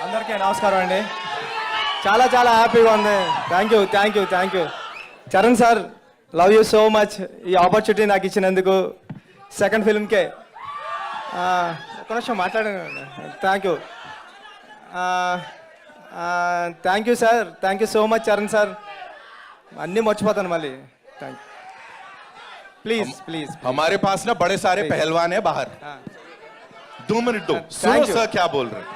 అందరికీ నమస్కారం అండి. చాలా చాలా హ్యాపీగా ఉంది. Thank you Charan sir, love you so much. ఈ ఆపర్చునిటీ నాకు ఇచ్చినందుకు సెకండ్ ఫిల్మ్కే. ఒక నిమిషం మాట్లాడాను. Thank you sir, thank you so much Charan sir. అన్నీ మర్చిపోతాను మళ్ళీ. Thank please please. हमारे पास ना बड़े सारे पहलवान है बाहर. 2 मिनट दो. सुनो सर क्या बोल रहे हैं.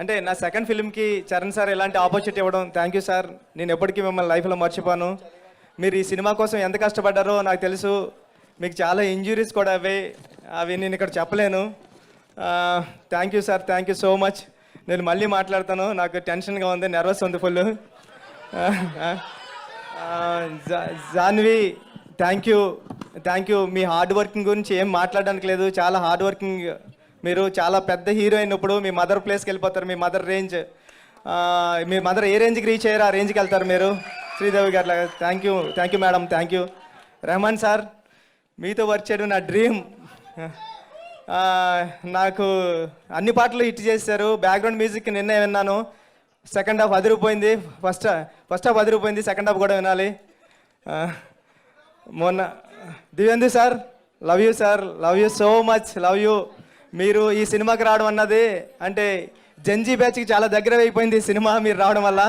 అంటే నా సెకండ్ ఫిల్మ్కి చరణ్ సార్ ఎలాంటి ఆపర్చునిటీ ఇవ్వడం, థ్యాంక్ యూ సార్. నేను ఎప్పటికీ మిమ్మల్ని లైఫ్లో మర్చిపోను. మీరు ఈ సినిమా కోసం ఎంత కష్టపడ్డారో నాకు తెలుసు. మీకు చాలా ఇంజురీస్ కూడా అవి నేను ఇక్కడ చెప్పలేను. Thank you sir, thank you so much. నేను మళ్ళీ మాట్లాడతాను, నాకు టెన్షన్గా ఉంది, నర్వస్ ఉంది ఫుల్. Janhvi, thank you. మీ హార్డ్ వర్కింగ్ గురించి ఏం మాట్లాడడానికి లేదు. చాలా హార్డ్ వర్కింగ్. మీరు చాలా పెద్ద హీరోయిన్. ఇప్పుడు మీ మదర్ ప్లేస్కి వెళ్ళిపోతారు. మీ మదర్ రేంజ్, మీ మదర్ ఏ రేంజ్కి రీచ్ అయ్యారో ఆ రేంజ్కి వెళ్తారు మీరు, శ్రీదేవి గారు లాగా. Thank you madam, thank you. Rahman sir, మీతో వర్క్ చేయడం నా డ్రీమ్. నాకు అన్ని పాటలు హిట్ చేశారు. బ్యాక్గ్రౌండ్ మ్యూజిక్ నిన్నే విన్నాను. సెకండ్ హాఫ్ అదిరిపోయింది. ఫస్ట్ హాఫ్ అదిరిపోయింది, సెకండ్ హాఫ్ కూడా వినాలి. మొన్న దివ్యందు sir, love you so much, love you. మీరు ఈ సినిమాకి రావడం అన్నది అంటే జంజీ బ్యాచ్కి చాలా దగ్గర అయిపోయింది ఈ సినిమా మీరు రావడం వల్ల.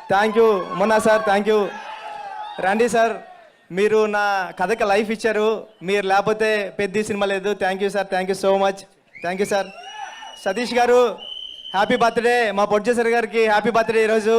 థ్యాంక్ యూ మొన్న సార్, థ్యాంక్ యూ. రండి సార్, మీరు నా కథకి లైఫ్ ఇచ్చారు. మీరు లేకపోతే పెద్ద సినిమా లేదు. Thank you sir, thank you so much. Thank you sir. Satish గారు, హ్యాపీ బర్త్డే. మా ప్రొడ్యూసర్ గారికి హ్యాపీ బర్త్డే ఈరోజు.